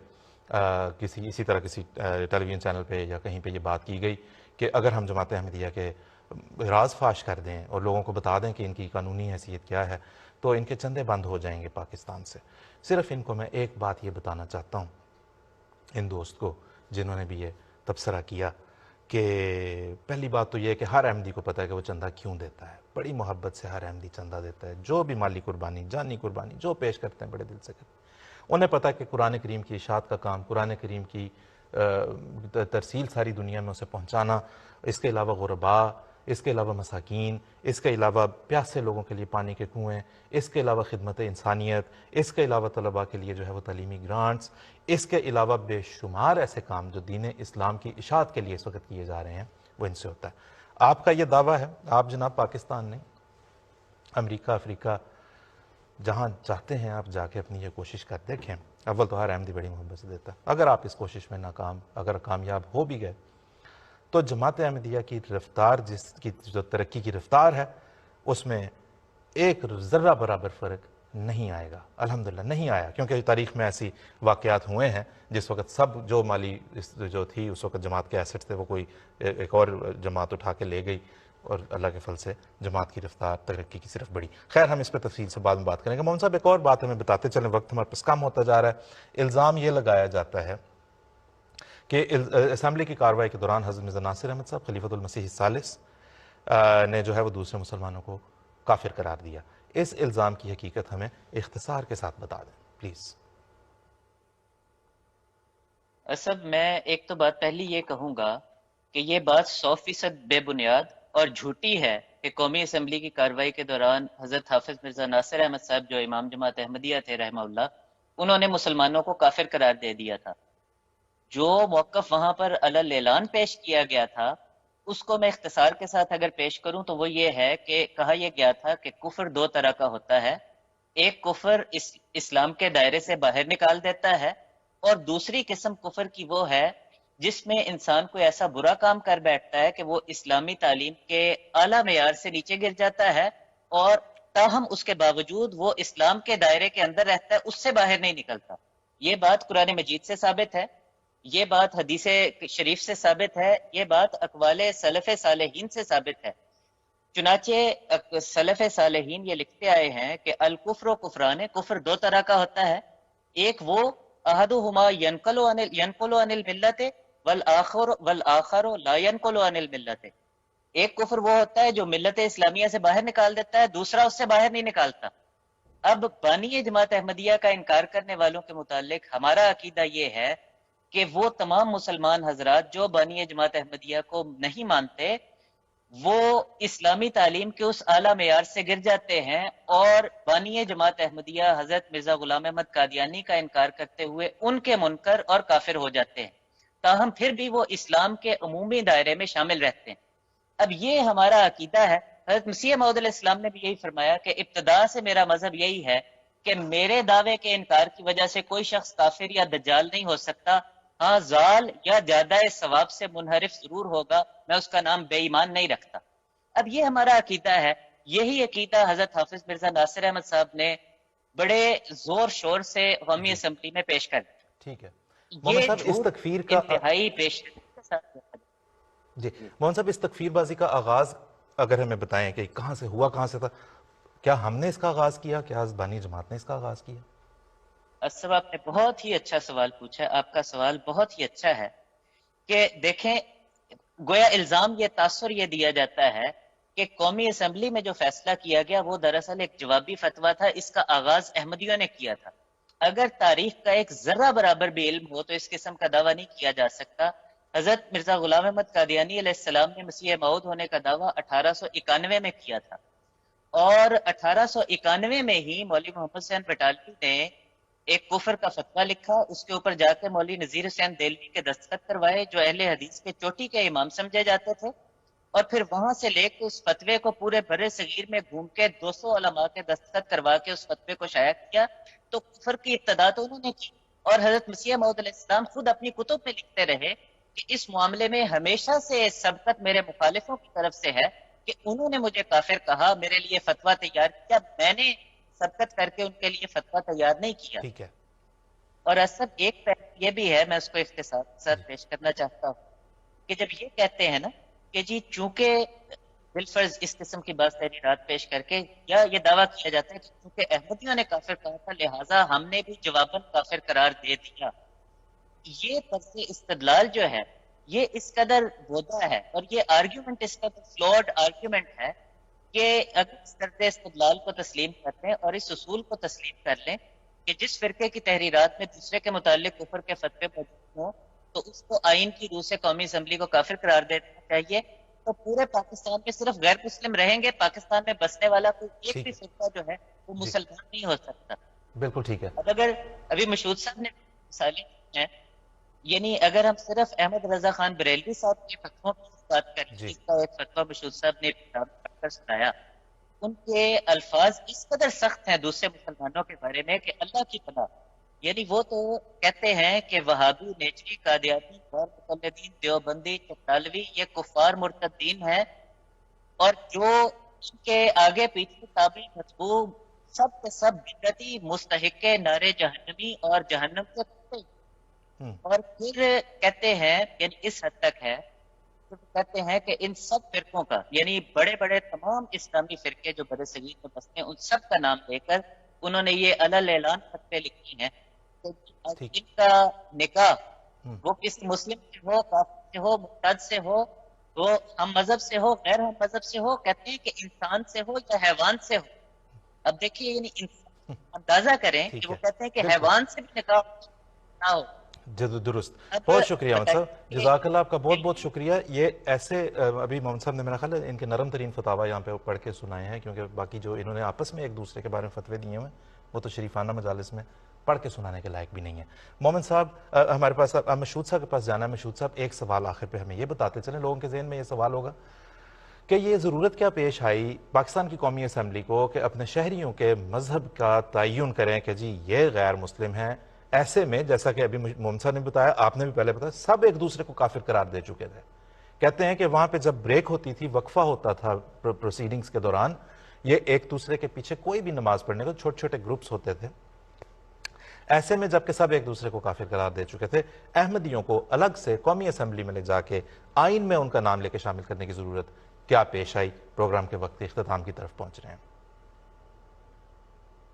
اسی طرح کسی ٹیلی ویژن چینل پہ یا کہیں پہ یہ بات کی گئی کہ اگر ہم جماعت احمدیہ کے راز فاش کر دیں اور لوگوں کو بتا دیں کہ ان کی قانونی حیثیت کیا ہے تو ان کے چندے بند ہو جائیں گے پاکستان سے. صرف ان کو میں ایک بات یہ بتانا چاہتا ہوں، ان دوست کو جنہوں نے بھی یہ تبصرہ کیا، کہ پہلی بات تو یہ ہے کہ ہر احمدی کو پتہ ہے کہ وہ چندہ کیوں دیتا ہے. بڑی محبت سے ہر احمدی چندہ دیتا ہے، جو بھی مالی قربانی، جانی قربانی جو پیش کرتے ہیں بڑے دل سے کرتے ہیں. انہیں پتہ ہے کہ قرآن کریم کی اشاعت کا کام، قرآن کریم کی ترسیل ساری دنیا میں اسے پہنچانا، اس کے علاوہ غرباء، اس کے علاوہ مساکین، اس کے علاوہ پیاسے لوگوں کے لیے پانی کے کنویں، اس کے علاوہ خدمت انسانیت، اس کے علاوہ طلباء کے لیے جو ہے وہ تعلیمی گرانٹس، اس کے علاوہ بے شمار ایسے کام جو دین اسلام کی اشاعت کے لیے اس وقت کیے جا رہے ہیں وہ ان سے ہوتا ہے. آپ کا یہ دعویٰ ہے، آپ جناب پاکستان نہیں، امریکہ، افریقہ، جہاں چاہتے ہیں آپ جا کے اپنی یہ کوشش کر دیکھیں. اول تو ہر احمدی بڑی محبت سے دیتا ہے. اگر آپ اس کوشش میں اگر کامیاب ہو بھی گئے تو جماعت احمدیہ کی رفتار، جس کی جو ترقی کی رفتار ہے، اس میں ایک ذرہ برابر فرق نہیں آئے گا. الحمدللہ نہیں آیا، کیونکہ تاریخ میں ایسی واقعات ہوئے ہیں جس وقت سب جو مالی جو تھی اس وقت جماعت کے ایسٹ تھے وہ کوئی ایک اور جماعت اٹھا کے لے گئی، اور اللہ کے فضل سے جماعت کی رفتار ترقی کی صرف بڑی. خیر ہم اس پہ تفصیل سے بعد میں بات کریں گے. محمد صاحب ایک اور بات ہمیں بتاتے چلیں، وقت ہمارے پاس کم ہوتا جا رہا ہے. الزام یہ لگایا جاتا ہے کہ اسمبلی کی کارروائی کے دوران حضرت مرزا ناصر احمد صاحب خلیفۃ المسیح الثالث نے جو ہے وہ دوسرے مسلمانوں کو کافر قرار دیا. اس الزام کی حقیقت ہمیں اختصار کے ساتھ بتا دیں پلیز. اسب میں ایک تو بات پہلی یہ کہوں گا کہ یہ بات 100% بے بنیاد اور جھوٹی ہے کہ قومی اسمبلی کی کارروائی کے دوران حضرت حافظ مرزا ناصر احمد صاحب جو امام جماعت احمدیہ تھے رحمہ اللہ، انہوں نے مسلمانوں کو کافر قرار دے دیا تھا. جو موقف وہاں پر علی اعلان پیش کیا گیا تھا اس کو میں اختصار کے ساتھ اگر پیش کروں تو وہ یہ ہے کہ کہا یہ گیا تھا کہ کفر دو طرح کا ہوتا ہے. ایک کفر اسلام کے دائرے سے باہر نکال دیتا ہے، اور دوسری قسم کفر کی وہ ہے جس میں انسان کوئی ایسا برا کام کر بیٹھتا ہے کہ وہ اسلامی تعلیم کے اعلیٰ معیار سے نیچے گر جاتا ہے، اور تاہم اس کے باوجود وہ اسلام کے دائرے کے اندر رہتا ہے، اس سے باہر نہیں نکلتا۔ یہ بات قرآن مجید سے ثابت ہے، یہ بات حدیث شریف سے ثابت ہے، یہ بات اقوال سلف صالحین سے ثابت ہے۔ چنانچہ سلف صالحین یہ لکھتے آئے ہیں کہ الکفر و کفران، کفر دو طرح کا ہوتا ہے، ایک وہ احدہما ینقل عن الملت والآخر لا ینقل عن الملت، ایک کفر وہ ہوتا ہے جو ملت اسلامیہ سے باہر نکال دیتا ہے، دوسرا اس سے باہر نہیں نکالتا۔ اب بانی جماعت احمدیہ کا انکار کرنے والوں کے متعلق ہمارا عقیدہ یہ ہے کہ وہ تمام مسلمان حضرات جو بانی جماعت احمدیہ کو نہیں مانتے، وہ اسلامی تعلیم کے اس اعلیٰ معیار سے گر جاتے ہیں اور بانی جماعت احمدیہ حضرت مرزا غلام احمد قادیانی کا انکار کرتے ہوئے ان کے منکر اور کافر ہو جاتے ہیں، تاہم پھر بھی وہ اسلام کے عمومی دائرے میں شامل رہتے ہیں۔ اب یہ ہمارا عقیدہ ہے۔ حضرت مسیح موعود علیہ السلام نے بھی یہی فرمایا کہ ابتدا سے میرا مذہب یہی ہے کہ میرے دعوے کے انکار کی وجہ سے کوئی شخص کافر یا دجال نہیں ہو سکتا، ہاں زال یا زیادہ ثواب سے منحرف ضرور ہوگا، میں اس کا نام بے ایمان نہیں رکھتا۔ اب یہ ہمارا عقیدہ ہے، یہی عقیدہ حضرت حافظ مرزا ناصر احمد صاحب نے بڑے زور شور سے قومی اسمبلی میں پیش کر دیا۔ ٹھیک ہے یہ محمد صاحب، اس جھوٹ تکفیر کا انتہائی پیش جی محمد صاحب، اس تکفیر بازی کا آغاز اگر ہمیں بتائیں کہ کہاں سے ہوا، کہاں سے تھا، کیا ہم نے اس کا آغاز کیا، کیا بانی جماعت نے اس کا آغاز کیا؟ اسب آپ نے بہت ہی اچھا سوال پوچھا، آپ کا سوال بہت ہی اچھا ہے کہ دیکھیں، گویا الزام یہ تاثر یہ دیا جاتا ہے کہ قومی اسمبلی میں جو فیصلہ کیا گیا وہ دراصل ایک جوابی فتویٰ تھا، اس کا آغاز احمدیوں نے کیا تھا۔ اگر تاریخ کا ایک ذرہ برابر بھی علم ہو تو اس قسم کا دعویٰ نہیں کیا جا سکتا۔ حضرت مرزا غلام احمد قادیانی علیہ السلام نے مسیح موعود ہونے کا دعویٰ 1891 میں کیا تھا، اور 1891 میں ہی مولوی محمد حسین بٹالوی نے ایک کفر کا فتویٰ لکھا، اس کے اوپر جا کے مولوی نذیر حسین دہلوی کے دستخط کروائے جو اہل حدیث کے چوٹی کے امام سمجھے جاتے تھے، اور پھر وہاں سے لے کے اس فتوے کو پورے بر صغیر میں گھوم کے 200 علماء کے دستخط کروا کے اس فتوے کو شائع کیا۔ تو کفر کی ابتدا تو انہوں نے کی، اور حضرت مسیح موعود علیہ السلام خود اپنی کتب میں لکھتے رہے کہ اس معاملے میں ہمیشہ سے سبقت میرے مخالفوں کی طرف سے ہے کہ انہوں نے مجھے کافر کہا، میرے لیے فتویٰ تیار کیا، میں نے سبقت کر کے ان کے لیے فتویٰ تیار نہیں کیا۔ ٹھیک ہے، اور اصل ایک پہلو یہ بھی ہے، میں اس کو اختصار کے ساتھ پیش کرنا چاہتا ہوں کہ جب یہ کہتے ہیں نا کہ جی چونکہ بالفرض اس قسم کی بات تحریرات پیش کر کے یا یہ دعویٰ کیا جاتا ہے کہ چونکہ احمدیوں نے کافر کہا تھا لہٰذا ہم نے بھی جواباً کافر قرار دے دیا، یہ طرز استدلال جو ہے یہ اس قدر بودا ہے، اور یہ آرگیومنٹ اس کا فلوڈ آرگیومنٹ ہے کہ اگر اس طرز استدلال کو تسلیم کر لیں اور اس اصول کو تسلیم کر لیں کہ جس فرقے کی تحریرات میں دوسرے کے متعلق کفر کے فتوے موجود ہوں تو اس کو آئین کی روح سے قومی اسمبلی کو کافر قرار دینا چاہیے، تو پورے پاکستان میں صرف غیر مسلم رہیں گے، پاکستان میں بسنے والا کوئی ایک بھی فرقہ جو ہے وہ مسلمان نہیں ہو سکتا۔ بالکل ٹھیک ہے۔ اب اگر ابھی مشہود صاحب نے مثالیں ہیں، یعنی اگر ہم صرف احمد رضا خان بریلوی صاحب کے فتووں کی بات کریں، جس کا ایک فتویٰ مشہود صاحب نے پڑھ کر سنایا، ان کے الفاظ اس قدر سخت ہیں دوسرے مسلمانوں کے بارے میں کہ اللہ کی پناہ، یعنی وہ تو کہتے ہیں کہ وہابی، نیچوی، قادیانی، غیر مقلدین، دیوبندی، چکتالوی یہ کفار مرتدین ہیں، اور جو ان کے آگے پیچھے تابع مطبوع سب کے سب بدعتی، مستحق نار جہنمی اور جہنم کے کتے، اور پھر کہتے ہیں یعنی اس حد تک ہے کہتے ہیں کہ ان سب فرقوں کا یعنی بڑے بڑے تمام اسلامی فرقے جو بر صغیر میں بستے ہیں ان سب کا نام لے کر انہوں نے یہ علل اعلان فتوے لکھی ہیں کہ ان کا نکاح وہ کسی مسلم سے ہو، کافر سے ہو، مرتد سے ہو، وہ ہم مذہب سے ہو، غیر ہم مذہب سے ہو، کہتے ہیں کہ انسان سے ہو یا حیوان سے ہو۔ اب دیکھیے یعنی اندازہ کریں کہ وہ کہتے ہیں کہ حیوان سے بھی نکاح نہ ہو۔ درست، بہت شکریہ محمد صاحب، جزاک اللہ، آپ کا بہت بہت شکریہ۔ یہ ایسے ابھی محمد صاحب نے میرا خیال ہے ان کے نرم ترین فتاوی یہاں پہ پڑھ کے سنائے ہیں، کیونکہ باقی جو انہوں نے آپس میں ایک دوسرے کے بارے میں فتوے دیے ہوئے وہ تو شریفانہ مجالس میں پڑھ کے سنانے کے لائق بھی نہیں ہے۔ مومن صاحب ہمارے پاس مشہود صاحب کے پاس جانا ہے۔ مشہود صاحب ایک سوال آخر پہ ہمیں یہ بتاتے چلیں، لوگوں کے ذہن میں یہ سوال ہوگا کہ یہ ضرورت کیا پیش آئی پاکستان کی قومی اسمبلی کو کہ اپنے شہریوں کے مذہب کا تعین کریں کہ جی یہ غیر مسلم ہیں، ایسے میں جیسا کہ ابھی ممسا نے بتایا، آپ نے بھی پہلے بتایا، سب ایک دوسرے کو کافر قرار دے چکے تھے. کہتے ہیں کہ وہاں پہ جب بریک ہوتی تھی، وقفہ ہوتا تھا پروسیڈنگز کے دوران، یہ ایک دوسرے کے پیچھے کوئی بھی نماز پڑھنے کو چھوٹے چھوٹے گروپس ہوتے تھے. ایسے میں جبکہ سب ایک دوسرے کو کافر قرار دے چکے تھے، احمدیوں کو الگ سے قومی اسمبلی میں لے جا کے آئین میں ان کا نام لے کے شامل کرنے کی ضرورت کیا پیش آئی؟ پروگرام کے وقت اختتام کی طرف پہنچ رہے ہیں.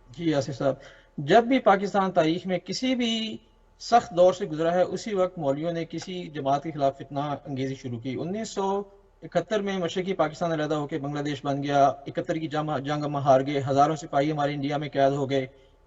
جی آصف صاحب، جب بھی پاکستان تاریخ میں کسی بھی سخت دور سے گزرا ہے، اسی وقت مولویوں نے کسی جماعت کے خلاف فتنہ انگیزی شروع کی. 1971 میں مشرقی پاکستان علیحدہ ہو کے بنگلہ دیش بن گیا. 71 کی جنگ ہم ہار گئے، ہزاروں سپاہی ہمارے انڈیا میں قید ہو گئے.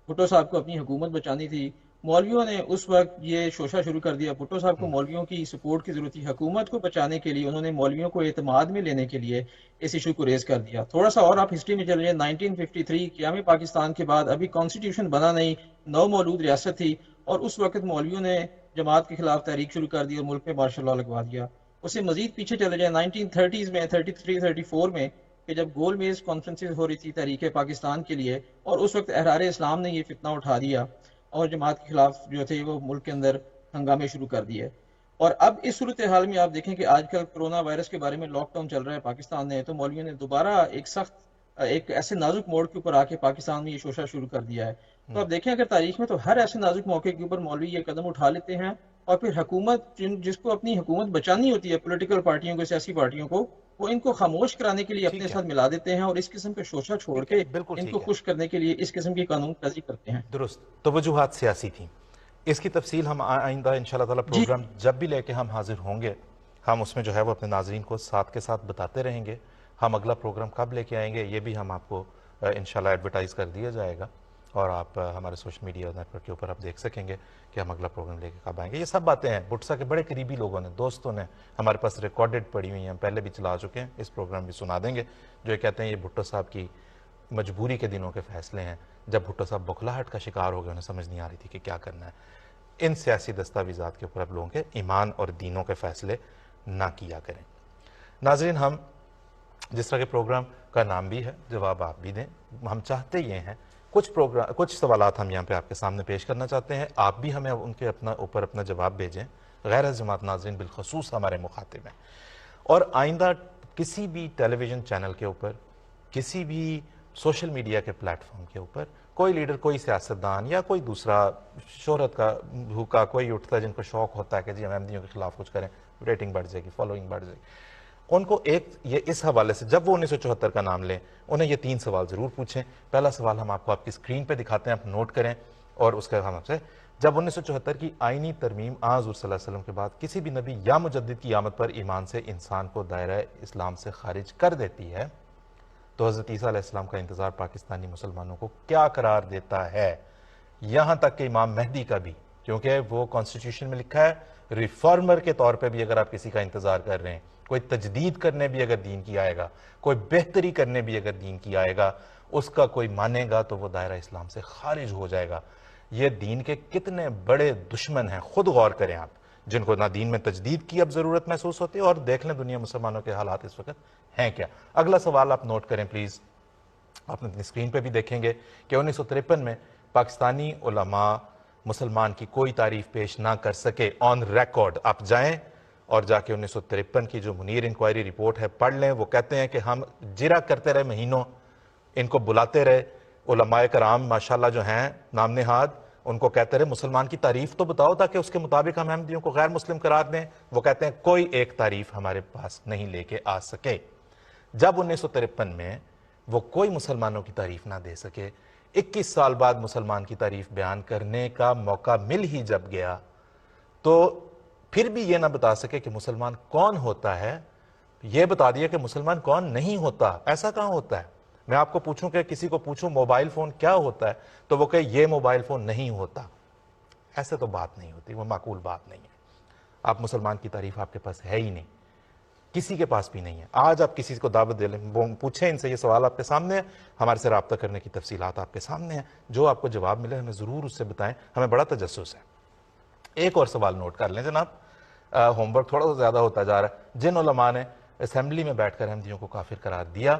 بھٹو صاحب کو اپنی حکومت بچانی تھی. مولویوں نے اس وقت یہ شوشہ شروع کر دیا. بھٹو صاحب کو مولویوں کی سپورٹ کی ضرورت تھی. حکومت کو بچانے کے لیے انہوں نے مولویوں کو اعتماد میں لینے کے لیے اس ایشو کو ریز کر دیا. تھوڑا سا اور آپ ہسٹری میں چل رہے ہیں، 1953 قیام پاکستان کے بعد ابھی کانسٹیٹیوشن بنا نہیں، نو مولود ریاست تھی، اور اس وقت مولویوں نے جماعت کے خلاف تحریک شروع کر دی اور ملک میں مارشل لا لگوا دیا. اسے مزید پیچھے چلے جائیں 1930s میں، 33-34 میں، کہ جب گول میز کانفرنسز ہو رہی تھی تحریک پاکستان کے لیے، اور اس وقت احرار اسلام نے یہ فتنہ اٹھا دیا اور جماعت کے خلاف جو تھے وہ ملک کے اندر ہنگامے شروع کر دیے. اور اب اس صورتحال میں آپ دیکھیں کہ آج کل کرونا وائرس کے بارے میں لاک ڈاؤن چل رہا ہے پاکستان میں، تو مولویوں نے دوبارہ ایک ایسے نازک موڑ کے اوپر آ کے پاکستان میں یہ شوشہ شروع کر دیا ہے. تو آپ دیکھیں اگر تاریخ میں تو ہر ایسے نازک موقع کے اوپر مولوی یہ قدم اٹھا لیتے ہیں، اور پھر حکومت جس کو اپنی حکومت بچانی ہوتی ہے، پولیٹیکل پارٹیوں کو، سیاسی پارٹیوں کو، وہ ان کو خاموش کرانے کے لیے اپنے ساتھ ملا دیتے ہیں اور اس قسم کے شوشہ چھوڑ کے ان کو خوش کرنے کے لیے اس قسم کی قانون سازی کرتے ہیں. درست، توجہات سیاسی تھیں. اس کی تفصیل ہم آئندہ انشاءاللہ تعالی پروگرام جب بھی لے کے ہم حاضر ہوں گے، ہم اس میں جو ہے وہ اپنے ناظرین کو ساتھ کے ساتھ بتاتے رہیں گے. ہم اگلا پروگرام کب لے کے آئیں گے یہ بھی ہم آپ کو انشاءاللہ ایڈورٹائز کر دیا جائے گا، اور آپ ہمارے سوشل میڈیا نیٹ ورک کے اوپر آپ دیکھ سکیں گے کہ ہم اگلا پروگرام لے کے کب آئیں گے. یہ سب باتیں ہیں بٹسا کے بڑے قریبی لوگوں نے، دوستوں نے ہمارے پاس ریکارڈڈ پڑی ہوئی ہیں، ہم پہلے بھی چلا چکے ہیں، اس پروگرام بھی سنا دیں گے، جو یہ کہتے ہیں یہ بھٹو صاحب کی مجبوری کے دنوں کے فیصلے ہیں، جب بھٹو صاحب بکھلاہٹ کا شکار ہو گئے، انہیں سمجھ نہیں آ رہی تھی کہ کیا کرنا ہے. ان سیاسی دستاویزات کے اوپر آپ لوگوں کے ایمان اور دینوں کے فیصلے نہ کیا کریں. ناظرین، ہم جس طرح کے پروگرام کا نام بھی ہے، جواب آپ بھی دیں، ہم چاہتے یہ ہیں کچھ سوالات ہم یہاں پہ آپ کے سامنے پیش کرنا چاہتے ہیں، آپ بھی ہمیں ان کے اوپر اپنا جواب بھیجیں. غیر از جماعت ناظرین بالخصوص ہمارے مخاطب ہیں، اور آئندہ کسی بھی ٹیلی ویژن چینل کے اوپر، کسی بھی سوشل میڈیا کے پلیٹ فارم کے اوپر کوئی لیڈر، کوئی سیاستدان یا کوئی دوسرا شہرت کا بھوکا کوئی اٹھتا ہے جن کو شوق ہوتا ہے کہ جی ہم احمدیوں کے خلاف کچھ کریں، ریٹنگ بڑھ جائے گی، فالوئنگ بڑھ جائے گی، ان کو یہ اس حوالے سے جب وہ 1974 کا نام لیں انہیں یہ 3 سوال ضرور پوچھیں. پہلا سوال ہم آپ کو آپ کی اسکرین پہ دکھاتے ہیں، آپ نوٹ کریں، اور اس کا ہم آپ سے، جب 1974 کی آئینی ترمیم حضور صلی اللہ علیہ وسلم کے بعد کسی بھی نبی یا مجدد کی آمد پر ایمان سے انسان کو دائرہ اسلام سے خارج کر دیتی ہے، تو حضرت عیسیٰ علیہ السلام کا انتظار پاکستانی مسلمانوں کو کیا قرار دیتا ہے؟ یہاں تک کہ امام مہدی کا بھی، کیونکہ وہ کانسٹیٹیوشن میں لکھا ہے ریفارمر کے طور پہ بھی اگر آپ کسی کا انتظار کر رہے ہیں، کوئی تجدید کرنے بھی اگر دین کی آئے گا، کوئی بہتری کرنے بھی اگر دین کی آئے گا، اس کا کوئی مانے گا تو وہ دائرہ اسلام سے خارج ہو جائے گا. یہ دین کے کتنے بڑے دشمن ہیں، خود غور کریں آپ، جن کو نہ دین میں تجدید کی اب ضرورت محسوس ہوتی ہے، اور دیکھ لیں دنیا مسلمانوں کے حالات اس وقت ہیں کیا. اگلا سوال آپ نوٹ کریں پلیز، آپ اپنی اسکرین پہ بھی دیکھیں گے کہ 1953 میں پاکستانی علماء مسلمان کی کوئی تعریف پیش نہ کر سکے آن ریکارڈ. آپ جائیں اور جا کے 1953 کی جو منیر انکوائری رپورٹ ہے پڑھ لیں. وہ کہتے ہیں کہ ہم جرا کرتے رہے مہینوں، ان کو بلاتے رہے، علماء کرام ماشاءاللہ جو ہیں نام نہاد، ان کو کہتے رہے مسلمان کی تعریف تو بتاؤ تاکہ اس کے مطابق ہم احمدیوں کو غیر مسلم قرار دیں. وہ کہتے ہیں کوئی ایک تعریف ہمارے پاس نہیں لے کے آ سکے. جب 1953 میں وہ کوئی مسلمانوں کی تعریف نہ دے سکے، 21 سال بعد مسلمان کی تعریف بیان کرنے کا موقع مل ہی جب گیا، تو پھر بھی یہ نہ بتا سکے کہ مسلمان کون ہوتا ہے. یہ بتا دیا کہ مسلمان کون نہیں ہوتا. ایسا کہاں ہوتا ہے؟ میں آپ کو پوچھوں کہ کسی کو پوچھوں موبائل فون کیا ہوتا ہے تو وہ کہے یہ موبائل فون نہیں ہوتا. ایسے تو بات نہیں ہوتی، وہ معقول بات نہیں ہے. آپ مسلمان کی تعریف آپ کے پاس ہے ہی نہیں، کسی کے پاس بھی نہیں ہے. آج آپ کسی کو دعوت دے لیں، وہ پوچھیں ان سے، یہ سوال آپ کے سامنے ہے، ہمارے سے رابطہ کرنے کی تفصیلات آپ کے سامنے ہیں، جو آپ کو جواب ملے ہمیں ضرور اس سے بتائیں، ہمیں بڑا تجسس ہے. ایک اور سوال نوٹ کر لیں جناب، ہوم ورک تھوڑا سا زیادہ ہوتا جا رہا ہے. جن علماء نے اسمبلی میں بیٹھ کر احمدیوں کو کافر قرار دیا،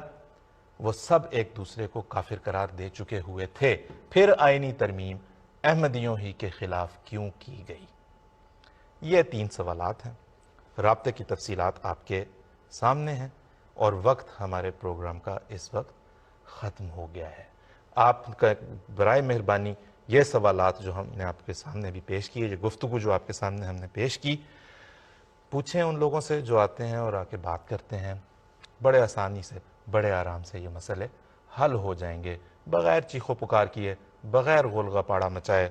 وہ سب ایک دوسرے کو کافر قرار دے چکے ہوئے تھے. پھر آئینی ترمیم احمدیوں ہی کے خلاف کیوں کی گئی؟ یہ 3 سوالات ہیں. رابطے کی تفصیلات آپ کے سامنے ہیں اور وقت ہمارے پروگرام کا اس وقت ختم ہو گیا ہے. آپ کا برائے مہربانی یہ سوالات جو ہم نے آپ کے سامنے بھی پیش کیے، یہ گفتگو جو آپ کے سامنے ہم نے پیش کی، پوچھیں ان لوگوں سے جو آتے ہیں اور آ کے بات کرتے ہیں. بڑے آسانی سے، بڑے آرام سے یہ مسئلے حل ہو جائیں گے، بغیر چیخ و پکار کیے، بغیر غولغہ پاڑا مچائے.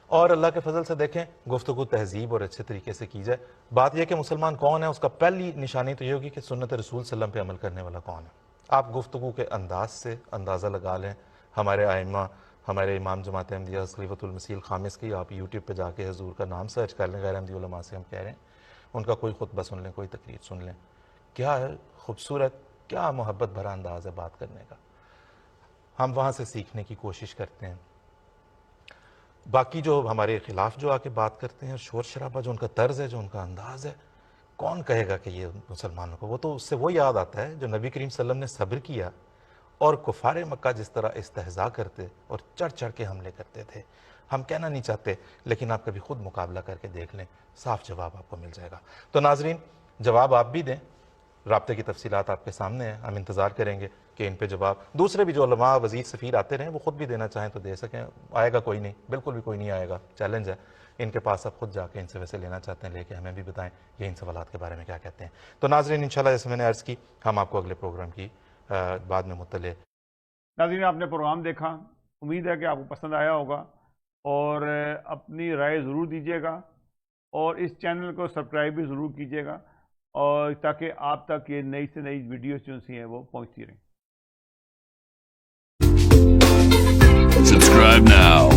اور اللہ کے فضل سے دیکھیں گفتگو تہذیب اور اچھے طریقے سے کی جائے. بات یہ کہ مسلمان کون ہے، اس کا پہلی نشانی تو یہ ہوگی کہ سنت رسول صلی اللہ علیہ وسلم پہ عمل کرنے والا کون ہے. آپ گفتگو کے انداز سے اندازہ لگا لیں. ہمارے ائمہ، ہمارے امام جماعت احمدیہ خلیفۃ المسیح الخامس کی آپ یوٹیوب پہ جا کے حضور کا نام سرچ کر لیں، غیر احمدی علماء سے ہم کہہ رہے ہیں، ان کا کوئی خطبہ سن لیں، کوئی تقریر سن لیں. کیا خوبصورت، کیا محبت بھرا انداز ہے بات کرنے کا. ہم وہاں سے سیکھنے کی کوشش کرتے ہیں. باقی جو ہمارے خلاف جو آ کے بات کرتے ہیں، شور شرابہ، جو ان کا طرز ہے، جو ان کا انداز ہے، کون کہے گا کہ یہ مسلمانوں کو، وہ تو اس سے وہ یاد آتا ہے جو نبی کریم صلی اللہ علیہ وسلم نے صبر کیا اور کفار مکہ جس طرح استہزاء کرتے اور چڑھ چڑھ کے حملے کرتے تھے. ہم کہنا نہیں چاہتے، لیکن آپ کبھی خود مقابلہ کر کے دیکھ لیں، صاف جواب آپ کو مل جائے گا. تو ناظرین، جواب آپ بھی دیں. رابطے کی تفصیلات آپ کے سامنے ہیں، ہم انتظار کریں گے کہ ان پہ جواب دوسرے بھی جو علماء، وزیر، سفیر آتے رہیں، وہ خود بھی دینا چاہیں تو دے سکیں. آئے گا کوئی نہیں، بالکل بھی کوئی نہیں آئے گا، چیلنج ہے ان کے پاس. آپ خود جا کے ان سے ویسے لینا چاہتے ہیں، لے کے ہمیں بھی بتائیں یہ ان سوالات کے بارے میں کیا کہتے ہیں. تو ناظرین، انشاءاللہ جیسے میں نے عرض کی، ہم آپ کو اگلے پروگرام کی بعد میں مطلع. ناظرین، آپ نے پروگرام دیکھا، امید ہے کہ آپ کو پسند آیا ہوگا اور اپنی رائے ضرور دیجیے گا اور اس چینل کو سبسکرائب بھی ضرور کیجیے گا، اور تاکہ آپ تک یہ نئی سے نئی ویڈیوز جو سی ہیں وہ پہنچتی رہیں. Subscribe now.